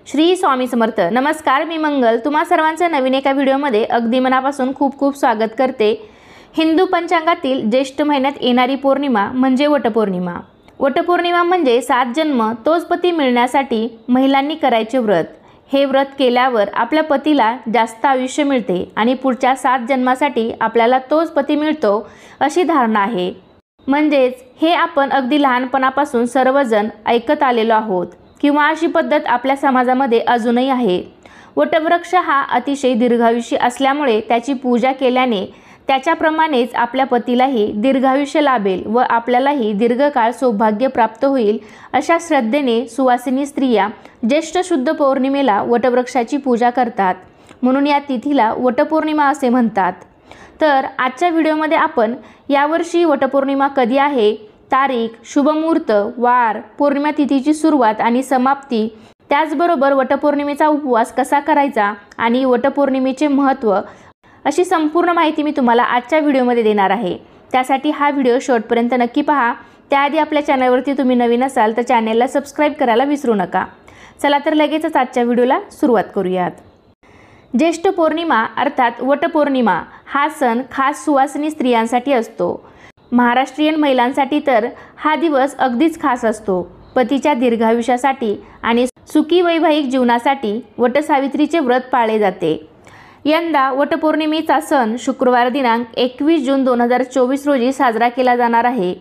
श्री स्वामी समर्थ। नमस्कार, मी मंगल तुम्हा सर्वांचं नवीन एका व्हिडिओमध्ये अगदी मनापासून खूप खूप स्वागत करते। हिंदू पंचांगातील ज्येष्ठ महिन्यात येणारी पौर्णिमा म्हणजे वटपौर्णिमा। वटपौर्णिमा म्हणजे 7 जन्म तोच पती मिळण्यासाठी महिलांनी करायचे व्रत। हे व्रत केल्यावर आपल्या पतीला जास्त आयुष्य मिळते आणि पुढच्या 7 जन्मासाठी आपल्याला तोच पती मिळतो अशी धारणा आहे। म्हणजेच हे आपण अगदी लहानपणापासून सर्वजण ऐकत आलेलो आहोत किंवा अशी पद्धत आपल्या समाजामध्ये अजूनही आहे। वटवृक्ष हा अतिशय दीर्घायुषी असल्यामुळे त्याची पूजा केल्याने त्याच्याप्रमाणेच आपल्या पतीलाही दीर्घायुष्य लाभेल व आपल्यालाही दीर्घकाळ सौभाग्य प्राप्त होईल अशा श्रद्धेने सुवासिनी स्त्रिया ज्येष्ठ शुद्ध पौर्णिमेला वटवृक्षाची पूजा करतात। म्हणून या तिथीला वटपौर्णिमा असे म्हणतात। तर आजच्या व्हिडिओमध्ये आपण यावर्षी वटपौर्णिमा कधी आहे, तारीख, शुभमुहूर्त, वार, पौर्णिमा तिथीची सुरुवात आणि समाप्ती, त्याचबरोबर वटपौर्णिमेचा उपवास कसा करायचा आणि वटपौर्णिमेचे महत्त्व अशी संपूर्ण माहिती मी तुम्हाला आजच्या व्हिडिओमध्ये देणार आहे। त्यासाठी हा व्हिडिओ शेवटपर्यंत नक्की पहा। त्याआधी आपल्या चॅनलवरती तुम्ही नवीन असाल तर चॅनलला सबस्क्राईब करायला विसरू नका। चला तर लगेचच आजच्या व्हिडिओला सुरुवात करूयात। ज्येष्ठ पौर्णिमा अर्थात वटपौर्णिमा हा सण खास सुवासिनी स्त्रियांसाठी असतो। महाराष्ट्रीयन महिलांसाठी तर हा दिवस अगदीच खास असतो। पतीच्या दीर्घायुष्यासाठी आणि सुखी वैवाहिक जीवनासाठी वटसावित्रीचे व्रत पाळले जाते। यंदा वटपौर्णिमेचा सण शुक्रवार दिनांक 21 जून 2024 रोजी साजरा केला जाणार आहे।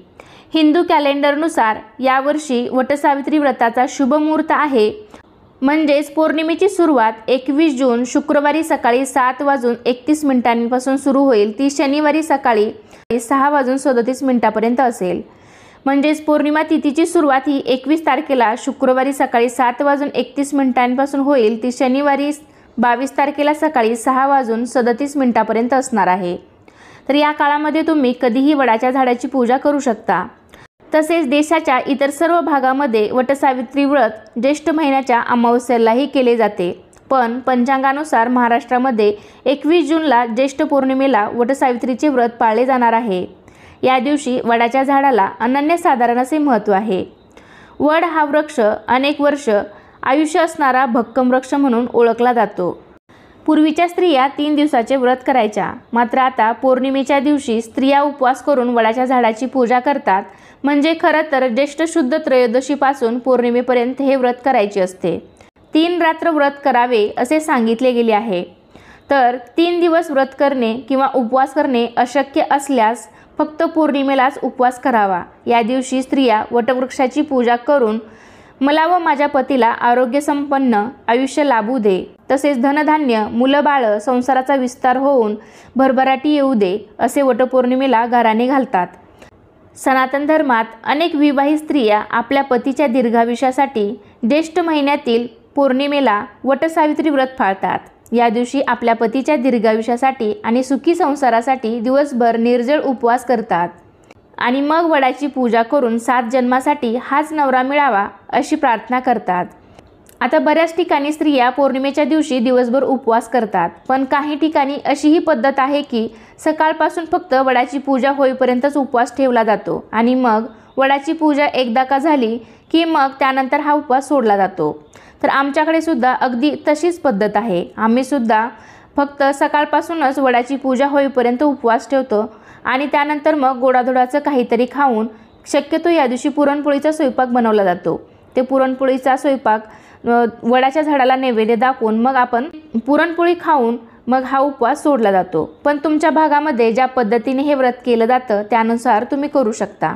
हिंदू कॅलेंडरनुसार यावर्षी वटसावित्री व्रताचा शुभ मुहूर्त आहे। म्हणजेच पौर्णिमेची सुरुवात 21 जून शुक्रवारी सकाळी 7:31 सुरू होईल, ती शनिवारी सकाळी 6:37 असेल। म्हणजेच पौर्णिमा तिथीची सुरुवात ही 21 तारखेला शुक्रवारी सकाळी 7:31 होईल, ती शनिवारी 22 तारखेला सकाळी 6:37 असणार आहे। तर या काळामध्ये तुम्ही कधीही वडाच्या झाडाची पूजा करू शकता। तसेच देशाच्या इतर सर्व भागामध्ये वटसावित्री व्रत ज्येष्ठ महिन्याच्या अमावस्येलाही केले जाते। पण पंचांगानुसार महाराष्ट्रामध्ये 21 जूनला ज्येष्ठ पौर्णिमेला वटसावित्रीचे व्रत पाळले जाणार आहे। या दिवशी वडाच्या झाडाला अनन्यसाधारण असे महत्त्व आहे। वड हा वृक्ष अनेक वर्ष आयुष्य असणारा भक्कम वृक्ष म्हणून ओळखला जातो। पूर्वीच्या स्त्रिया 3 दिवसाचे व्रत करायच्या, मात्र आता पौर्णिमेच्या दिवशी स्त्रिया उपवास करून वडाच्या झाडाची पूजा करतात। म्हणजे खरं तर ज्येष्ठ शुद्ध त्रयोदशीपासून पौर्णिमेपर्यंत हे व्रत करायचे असते। 3 रात्र व्रत करावे असे सांगितले गेले आहे। तर 3 दिवस व्रत करणे किंवा उपवास करणे अशक्य असल्यास फक्त पौर्णिमेलाच उपवास करावा। या दिवशी स्त्रिया वटवृक्षाची पूजा करून मला व माझ्या पतीला आरोग्यसंपन्न आयुष्य लाभू दे, तसेच धनधान्य, मुलं बाळ, संसाराचा विस्तार होऊन भरभराटी येऊ दे असे वटपौर्णिमेला गाराणे घालतात। सनातन धर्मात अनेक विवाहित स्त्रिया आपल्या पतीच्या दीर्घायुष्यासाठी ज्येष्ठ महिन्यातील पौर्णिमेला वटसावित्री व्रत पाळतात। या दिवशी आपल्या पतीच्या दीर्घायुष्यासाठी आणि सुखी संसारासाठी दिवसभर निर्जळ उपवास करतात आणि मग वडाची पूजा करून 7 जन्मासाठी हाच नवरा मिळावा अशी प्रार्थना करतात। आता बऱ्याच ठिकाणी स्त्रिया पौर्णिमेच्या दिवशी दिवसभर उपवास करतात, पण काही ठिकाणी अशीही पद्धत आहे की सकाळपासून फक्त वडाची पूजा होईपर्यंतच उपवास ठेवला जातो आणि मग वडाची पूजा एकदा का झाली की मग त्यानंतर हा उपवास सोडला जातो। तर आमच्याकडे सुद्धा अगदी तशीच पद्धत आहे। आम्ही सुद्धा फक्त सकाळपासूनच वडाची पूजा होईपर्यंत उपवास ठेवतो आणि त्यानंतर मग गोडाधोडाचं काहीतरी खाऊन, शक्यतो या दिवशी पुरणपोळीचा स्वयंपाक बनवला जातो। ते पुरणपोळीचा स्वयंपाक वडाच्या झाडाला नैवेद्य दाखवून मग आपण पुरणपोळी खाऊन मग हा उपवास सोडला जातो। पण तुमच्या भागामध्ये ज्या पद्धतीने हे व्रत केलं जातं त्यानुसार तुम्ही करू शकता।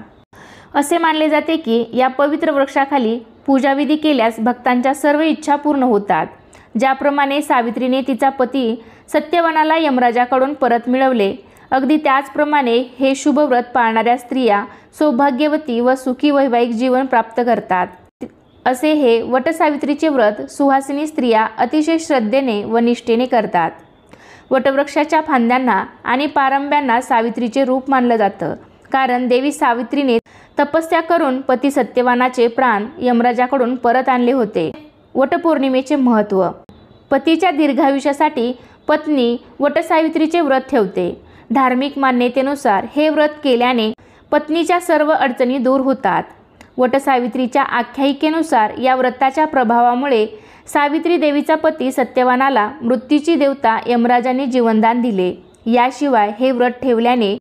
असे मानले जाते की या पवित्र वृक्षाखाली पूजाविधी केल्यास भक्तांच्या सर्व इच्छा पूर्ण होतात। ज्याप्रमाणे सावित्रीने तिचा पती सत्यवानाला यमराजाकडून परत मिळवले, अगदी त्याचप्रमाणे हे शुभ व्रत पाळणाऱ्या स्त्रिया सौभाग्यवती व सुखी वैवाहिक जीवन प्राप्त करतात। असे हे वटसावित्रीचे व्रत सुहासिनी स्त्रिया अतिशय श्रद्धेने व निष्ठेने करतात। वटवृक्षाच्या फांद्यांना आणि पारंब्यांना सावित्रीचे रूप मानलं जातं, कारण देवी सावित्रीने तपस्या करून पती सत्यवानाचे प्राण यमराजाकडून परत आणले होते। वटपौर्णिमेचे महत्त्व: पतीच्या दीर्घायुष्यासाठी पत्नी वटसावित्रीचे व्रत ठेवते। धार्मिक मान्यतेनुसार हे व्रत केल्याने पत्नीच्या सर्व अडचणी दूर होतात। वटसावित्रीच्या आख्यायिकेनुसार या व्रताच्या प्रभावामुळे सावित्री देवीचा पती सत्यवानाला मृत्यूची देवता यमराजाने जीवनदान दिले। याशिवाय हे व्रत ठेवल्याने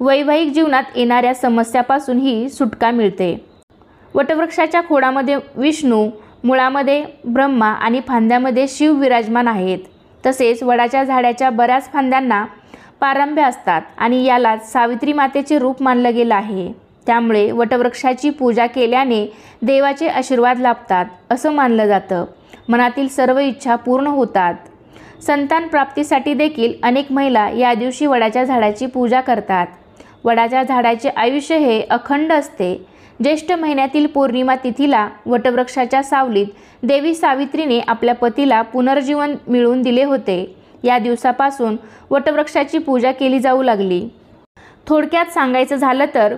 वैवाहिक जीवनात येणाऱ्या समस्यापासूनही सुटका मिळते। वटवृक्षाच्या खोडामध्ये विष्णू, मुळामध्ये ब्रह्मा आणि फांद्यामध्ये शिव विराजमान आहेत। तसेच वडाच्या झाडाच्या बऱ्याच फांद्यांना पारंब्या असतात आणि यालाच सावित्री मातेचे रूप मानलं गेलं आहे। त्यामुळे वटवृक्षाची पूजा केल्याने देवाचे आशीर्वाद लाभतात असं मानलं जातं। मनातील सर्व इच्छा पूर्ण होतात। संतान प्राप्तीसाठी देखील अनेक महिला या दिवशी वडाच्या झाडाची पूजा करतात। वडाच्या झाडाचे आयुष्य हे अखंड असते। ज्येष्ठ महिन्यातील पौर्णिमा तिथीला वटवृक्षाच्या सावलीत देवी सावित्रीने आपल्या पतीला पुनर्जीवन मिळवून दिले होते। या दिवसापासून वटवृक्षाची पूजा केली जाऊ लागली। थोडक्यात सांगायचं झालं तर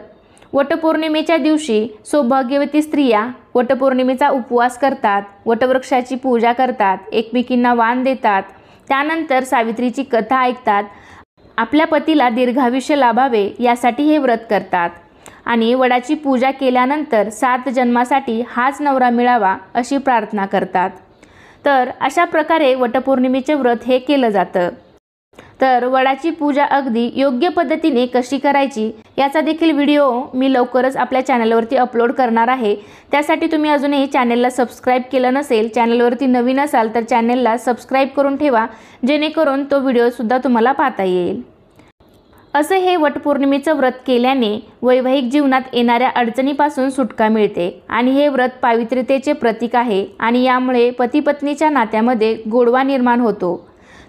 वटपौर्णिमेच्या दिवशी सौभाग्यवती स्त्रिया वटपौर्णिमेचा उपवास करतात, वटवृक्षाची पूजा करतात, एकमेकींना वाण देतात, त्यानंतर सावित्रीची कथा ऐकतात, आपल्या पतीला दीर्घायुष्य लाभावे यासाठी हे व्रत करतात आणि वडाची पूजा केल्यानंतर 7 जन्मासाठी हाच नवरा मिळावा अशी प्रार्थना करतात। तर अशा प्रकारे वटपौर्णिमेचे व्रत हे केलं जातं। तर वडाची पूजा अगदी योग्य पद्धतीने कशी करायची याचा देखील व्हिडिओ मी लवकरच आपल्या चॅनलवरती अपलोड करणार आहे। त्यासाठी तुम्ही अजूनही चॅनलला सबस्क्राईब केलं नसेल, चॅनलवरती नवीन असाल तर चॅनलला सबस्क्राईब करून ठेवा, जेणेकरून तो व्हिडिओसुद्धा तुम्हाला पाहता येईल। असे हे वटपौर्णिमेचं व्रत केल्याने वैवाहिक जीवनात येणाऱ्या अडचणीपासून सुटका मिळते आणि हे व्रत पावित्र्यतेचे प्रतीक आहे आणि यामुळे पती पत्नीच्या नात्यामध्ये गोडवा निर्माण होतो।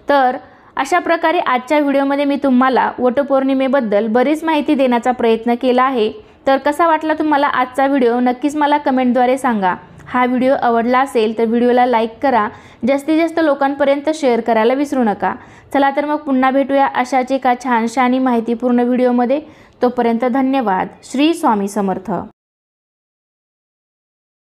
तर अशा प्रकारे आजच्या व्हिडिओमध्ये मी तुम्हाला वटपौर्णिमेबद्दल बरीच माहिती देण्याचा प्रयत्न केला आहे। तर कसा वाटला तुम्हाला आजचा व्हिडिओ नक्कीच मला कमेंटद्वारे सांगा। हा व्हिडिओ आवडला असेल तर व्हिडिओला लाईक करा, जास्तीत जास्त लोकांपर्यंत शेअर करायला विसरू नका। चला तर मग पुन्हा भेटूया अशाच एका छानशा आणि माहितीपूर्ण व्हिडिओमध्ये। तोपर्यंत धन्यवाद। श्री स्वामी समर्थ।